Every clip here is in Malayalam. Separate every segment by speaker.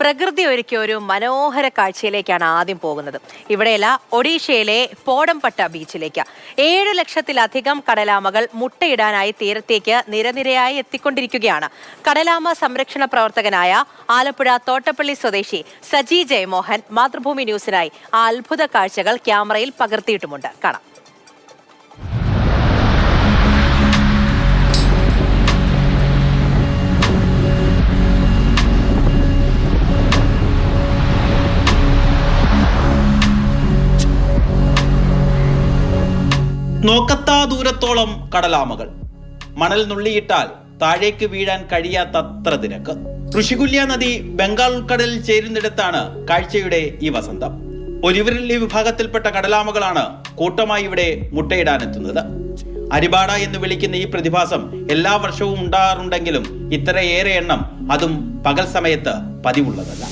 Speaker 1: പ്രകൃതി ഒരുക്കിയ ഒരു മനോഹര കാഴ്ചയിലേക്കാണ് ആദ്യം പോകുന്നത്. ഇവിടെയല്ല, ഒഡീഷയിലെ പോടംപട്ട ബീച്ചിലേക്ക് 7 ലക്ഷത്തിലധികം കടലാമകൾ മുട്ടയിടാനായി തീരത്തേക്ക് നിരനിരയായി എത്തിക്കൊണ്ടിരിക്കുകയാണ്. കടലാമ സംരക്ഷണ പ്രവർത്തകനായ ആലപ്പുഴ തോട്ടപ്പള്ളി സ്വദേശി സജി ജയമോഹൻ മാതൃഭൂമി ന്യൂസിനായി ആ അത്ഭുത കാഴ്ചകൾ ക്യാമറയിൽ പകർത്തിയിട്ടുമുണ്ട്. കാണാം.
Speaker 2: നോക്കത്താ ദൂരത്തോളം കടലാമകൾ. മണൽ നുള്ളിയിട്ടാൽ താഴേക്ക് വീഴാൻ കഴിയാത്തത്ര തിരക്ക്. ഋഷികുല്യ നദി ബംഗാൾ ഉൾക്കടലിൽ ചേരുന്നിടത്താണ് കാഴ്ചയുടെ ഈ വസന്തം. ഒലിവരില്ലി വിഭാഗത്തിൽപ്പെട്ട കടലാമകളാണ് കൂട്ടമായി ഇവിടെ മുട്ടയിടാനെത്തുന്നത്. അരിബാട എന്ന് വിളിക്കുന്ന ഈ പ്രതിഭാസം എല്ലാ വർഷവും ഉണ്ടാകാറുണ്ടെങ്കിലും ഇത്രയേറെ എണ്ണം, അതും പകൽ സമയത്ത് പതിവുള്ളതല്ല.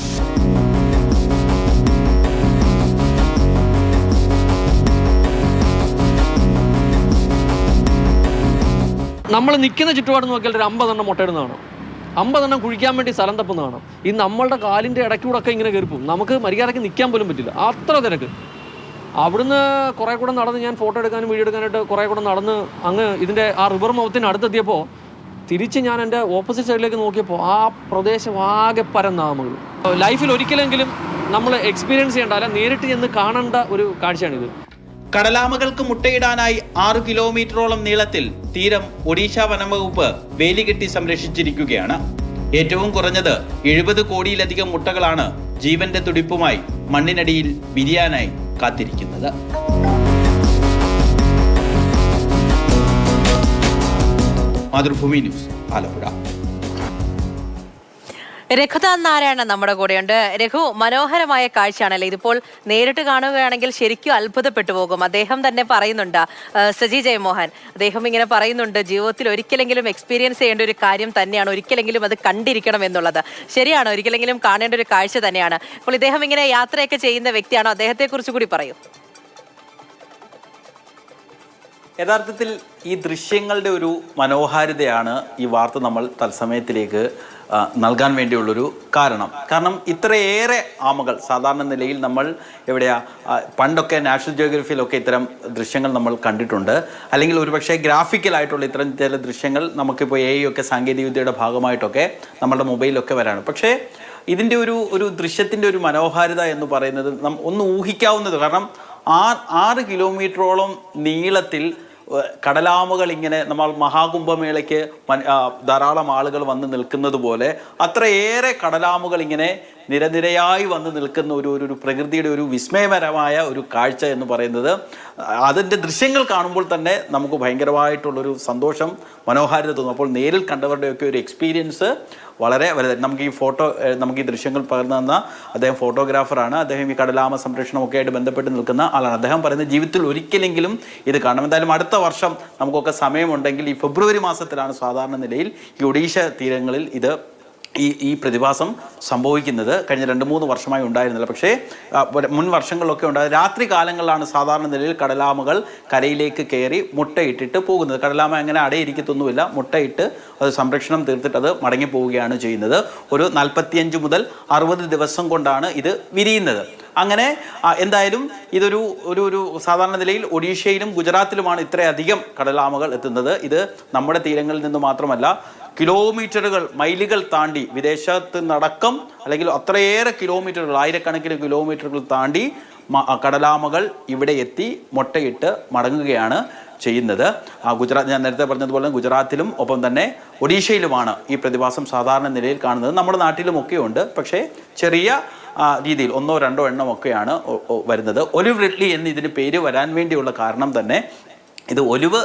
Speaker 3: നമ്മൾ നിൽക്കുന്ന ചുറ്റുപാട് നോക്കിയാൽ ഒരു 50 എണ്ണം മുട്ടയിടുന്നതാണ്. 50 എണ്ണം കുഴിക്കാൻ വേണ്ടി സ്ഥലം തപ്പുന്നതാണ്. ഈ നമ്മളുടെ കാലിൻ്റെ ഇടയ്ക്കൂടൊക്കെ ഇങ്ങനെ കയറിപ്പോവും. നമുക്ക് മര്യാദയ്ക്ക് നിൽക്കാൻ പോലും പറ്റില്ല, അത്ര തിരക്ക്. അവിടുന്ന് കുറേ കൂടെ നടന്ന് ഞാൻ ഫോട്ടോ എടുക്കാനും വീഡിയോ എടുക്കാനായിട്ട് കുറേ കൂടെ നടന്ന് അങ്ങ് ഇതിൻ്റെ ആ റിവർ മൗത്തിന് അടുത്തെത്തിയപ്പോൾ തിരിച്ച് ഞാൻ എൻ്റെ ഓപ്പോസിറ്റ് സൈഡിലേക്ക് നോക്കിയപ്പോൾ ആ പ്രദേശം ആകെ പരന്നാമകൾ. ലൈഫിൽ ഒരിക്കലെങ്കിലും നമ്മൾ എക്സ്പീരിയൻസ് ചെയ്യേണ്ട, അല്ല നേരിട്ട് ചെന്ന് കാണേണ്ട ഒരു കാഴ്ചയാണിത്.
Speaker 2: കടലാമകൾക്ക് മുട്ടയിടാനായി 6 കിലോമീറ്ററോളം നീളത്തിൽ തീരം ഒഡീഷ വനംവകുപ്പ് വേലികെട്ടി സംരക്ഷിച്ചിരിക്കുകയാണ്. ഏറ്റവും കുറഞ്ഞത് 70 കോടിയിലധികം മുട്ടകളാണ് ജീവന്റെ തുടിപ്പുമായി മണ്ണിനടിയിൽ വിരിയാനായി കാത്തിരിക്കുന്നത്. മാതൃഭൂമി ന്യൂസ്, ആലപ്പുഴ.
Speaker 1: രഘുനാഥ് നാരായണൻ നമ്മുടെ കൂടെയുണ്ട്. രഘു, മനോഹരമായ കാഴ്ചയാണല്ലേ ഇതിപ്പോൾ നേരിട്ട് കാണുകയാണെങ്കിൽ ശരിക്കും അത്ഭുതപ്പെട്ടു പോകും. അദ്ദേഹം തന്നെ പറയുന്നുണ്ട്, സജി ജയമോഹൻ അദ്ദേഹം ഇങ്ങനെ പറയുന്നുണ്ട്, ജീവിതത്തിൽ ഒരിക്കലെങ്കിലും എക്സ്പീരിയൻസ് ചെയ്യേണ്ട ഒരു കാര്യം തന്നെയാണ്, ഒരിക്കലെങ്കിലും അത് കണ്ടിരിക്കണം എന്നുള്ളത്. ശരിയാണ്, ഒരിക്കലെങ്കിലും കാണേണ്ട ഒരു കാഴ്ച തന്നെയാണ്. അപ്പോൾ ഇദ്ദേഹം ഇങ്ങനെ യാത്രയൊക്കെ ചെയ്യുന്ന വ്യക്തിയാണോ? അദ്ദേഹത്തെ കുറിച്ച് കൂടി പറയൂ.
Speaker 2: യഥാർത്ഥത്തിൽ ഈ ദൃശ്യങ്ങളുടെ ഒരു മനോഹാരിതയാണ് ഈ വാർത്ത നമ്മൾ തത്സമയത്തിലേക്ക് നൽകാൻ വേണ്ടിയുള്ളൊരു കാരണം ഇത്രയേറെ ആമകൾ സാധാരണ നിലയിൽ നമ്മൾ പണ്ടൊക്കെ നാഷണൽ ജിയോഗ്രഫിയിലൊക്കെ ഇത്തരം ദൃശ്യങ്ങൾ നമ്മൾ കണ്ടിട്ടുണ്ട്. അല്ലെങ്കിൽ ഒരുപക്ഷെ ഗ്രാഫിക്കലായിട്ടുള്ള ഇത്തരം ചില ദൃശ്യങ്ങൾ നമുക്കിപ്പോൾ AI ഒക്കെ സാങ്കേതികവിദ്യയുടെ ഭാഗമായിട്ടൊക്കെ നമ്മുടെ മൊബൈലൊക്കെ വരാണ്. പക്ഷേ ഇതിൻ്റെ ഒരു ദൃശ്യത്തിൻ്റെ ഒരു മനോഹാരിത എന്ന് പറയുന്നത് ഒന്ന് ഊഹിക്കാവുന്നത്. കാരണം 6 കിലോമീറ്ററോളം നീളത്തിൽ കടലാമകൾ ഇങ്ങനെ നമ്മൾ മഹാകുംഭമേളയ്ക്ക് ധാരാളം ആളുകൾ വന്ന് നിൽക്കുന്നത് പോലെ അത്രയേറെ കടലാമകൾ ഇങ്ങനെ നിരനിരയായി വന്ന് നിൽക്കുന്ന ഒരു പ്രകൃതിയുടെ ഒരു വിസ്മയപരമായ ഒരു കാഴ്ച എന്ന് പറയുന്നത്, അതിൻ്റെ ദൃശ്യങ്ങൾ കാണുമ്പോൾ തന്നെ നമുക്ക് ഭയങ്കരമായിട്ടുള്ളൊരു സന്തോഷം, മനോഹാരിത തോന്നും. അപ്പോൾ നേരിൽ കണ്ടവരുടെയൊക്കെ ഒരു എക്സ്പീരിയൻസ് വളരെ വലുതായി. നമുക്ക് ഈ ദൃശ്യങ്ങൾ പകർന്നു തന്ന അദ്ദേഹം ഫോട്ടോഗ്രാഫറാണ്. അദ്ദേഹം ഈ കടലാമ സംരക്ഷണമൊക്കെ ആയിട്ട് ബന്ധപ്പെട്ട് നിൽക്കുന്ന ആളാണ്. അദ്ദേഹം പറയുന്നത് ജീവിതത്തിൽ ഒരിക്കലെങ്കിലും ഇത് കാണണം. എന്തായാലും അടുത്ത വർഷം നമുക്കൊക്കെ സമയമുണ്ടെങ്കിൽ ഈ ഫെബ്രുവരി മാസത്തിലാണ് സാധാരണ നിലയിൽ ഈ ഒഡീഷ തീരങ്ങളിൽ ഈ പ്രതിഭാസം സംഭവിക്കുന്നത്. കഴിഞ്ഞ 2-3 വർഷമായി ഉണ്ടായിരുന്നില്ല. പക്ഷേ മുൻ വർഷങ്ങളിലൊക്കെ ഉണ്ടായത് രാത്രി കാലങ്ങളിലാണ് സാധാരണ നിലയിൽ കടലാമകൾ കരയിലേക്ക് കയറി മുട്ടയിട്ടിട്ട് പോകുന്നത്. കടലാമ അങ്ങനെ അടയിരിക്കത്തൊന്നുമില്ല, മുട്ടയിട്ട് അത് സംരക്ഷണം തീർത്തിട്ട് അത് മടങ്ങിപ്പോവുകയാണ് ചെയ്യുന്നത്. ഒരു 45 മുതൽ 60 ദിവസം കൊണ്ടാണ് ഇത് വിരിയുന്നത്. അങ്ങനെ എന്തായാലും ഇതൊരു സാധാരണ നിലയിൽ ഒഡീഷയിലും ഗുജറാത്തിലുമാണ് ഇത്രയധികം കടലാമകൾ എത്തുന്നത്. ഇത് നമ്മുടെ തീരങ്ങളിൽ നിന്ന് മാത്രമല്ല, കിലോമീറ്ററുകൾ, മൈലുകൾ താണ്ടി വിദേശത്ത് നടക്കം, അല്ലെങ്കിൽ അത്രയേറെ കിലോമീറ്ററുകൾ, ആയിരക്കണക്കിന് കിലോമീറ്ററുകൾ താണ്ടി കടലാമകൾ ഇവിടെ എത്തി മുട്ടയിട്ട് മടങ്ങുകയാണ് ചെയ്യുന്നത്. ഗുജറാത്ത്, ഞാൻ നേരത്തെ പറഞ്ഞതുപോലെ ഗുജറാത്തിലും ഒപ്പം തന്നെ ഒഡീഷയിലുമാണ് ഈ പ്രതിഭാസം സാധാരണ നിലയിൽ കാണുന്നത്. നമ്മുടെ നാട്ടിലുമൊക്കെ ഉണ്ട്, പക്ഷേ ചെറിയ രീതിയിൽ 1-2 എണ്ണമൊക്കെയാണ് വരുന്നത്. ഒലിവ് റിഡ്ലി എന്ന് ഇതിന് പേര് വരാൻ വേണ്ടിയുള്ള കാരണം തന്നെ ഇത് ഒലിവ്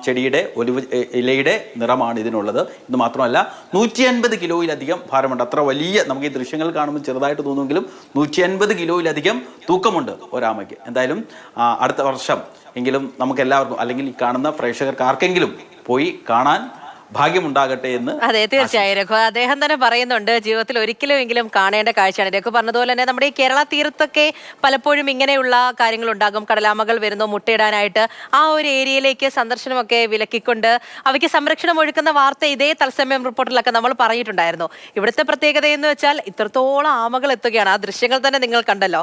Speaker 2: ചെടിയുടെ ഒലിവ് ഇലയുടെ നിറമാണ് ഇതിനുള്ളത്. ഇത് മാത്രമല്ല 150 കിലോയിലധികം ഭാരമുണ്ട്. അത്ര വലിയ, നമുക്ക് ഈ ദൃശ്യങ്ങൾ കാണുമ്പോൾ ചെറുതായിട്ട് തോന്നുമെങ്കിലും 150 കിലോയിലധികം തൂക്കമുണ്ട് ഒരാമയ്ക്ക്. എന്തായാലും അടുത്ത വർഷം എങ്കിലും നമുക്ക് എല്ലാവർക്കും, അല്ലെങ്കിൽ ഈ കാണുന്ന പ്രേക്ഷകർക്ക് ആർക്കെങ്കിലും പോയി കാണാൻ ഭാഗ്യമുണ്ടാകട്ടെ എന്ന്.
Speaker 1: അതെ, തീർച്ചയായും രഘു. അദ്ദേഹം തന്നെ പറയുന്നുണ്ട് ജീവിതത്തിൽ ഒരിക്കലും കാണേണ്ട കാഴ്ചയാണ്. രഘു പറഞ്ഞതുപോലെ തന്നെ നമ്മുടെ ഈ കേരള തീരത്തൊക്കെ പലപ്പോഴും ഇങ്ങനെയുള്ള കാര്യങ്ങൾ ഉണ്ടാകും. കടലാമകൾ വരുന്നു മുട്ടയിടാനായിട്ട്. ആ ഒരു ഏരിയയിലേക്ക് സന്ദർശനമൊക്കെ വിലക്കിക്കൊണ്ട് അവയ്ക്ക് സംരക്ഷണം ഒഴുക്കുന്ന വാർത്ത ഇതേ തത്സമയം റിപ്പോർട്ടിലൊക്കെ നമ്മൾ പറഞ്ഞിട്ടുണ്ടായിരുന്നു. ഇവിടുത്തെ പ്രത്യേകത എന്ന് വെച്ചാൽ ഇത്രത്തോളം ആമകൾ എത്തുകയാണ്. ആ ദൃശ്യങ്ങൾ തന്നെ നിങ്ങൾ കണ്ടല്ലോ.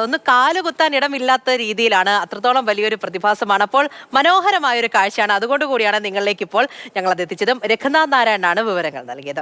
Speaker 1: ഒന്ന് കാലുകുത്താൻ ഇടമില്ലാത്ത രീതിയിലാണ്. അത്രത്തോളം വലിയൊരു പ്രതിഭാസമാണ്. അപ്പോൾ മനോഹരമായ ഒരു കാഴ്ചയാണ്. അതുകൊണ്ട് കൂടിയാണ് നിങ്ങളിലേക്ക് ഇപ്പോൾ ഞങ്ങൾ അത് എത്തിച്ചതും. രഘുനാഥ് നാരായണനാണ് വിവരങ്ങൾ നൽകിയത്.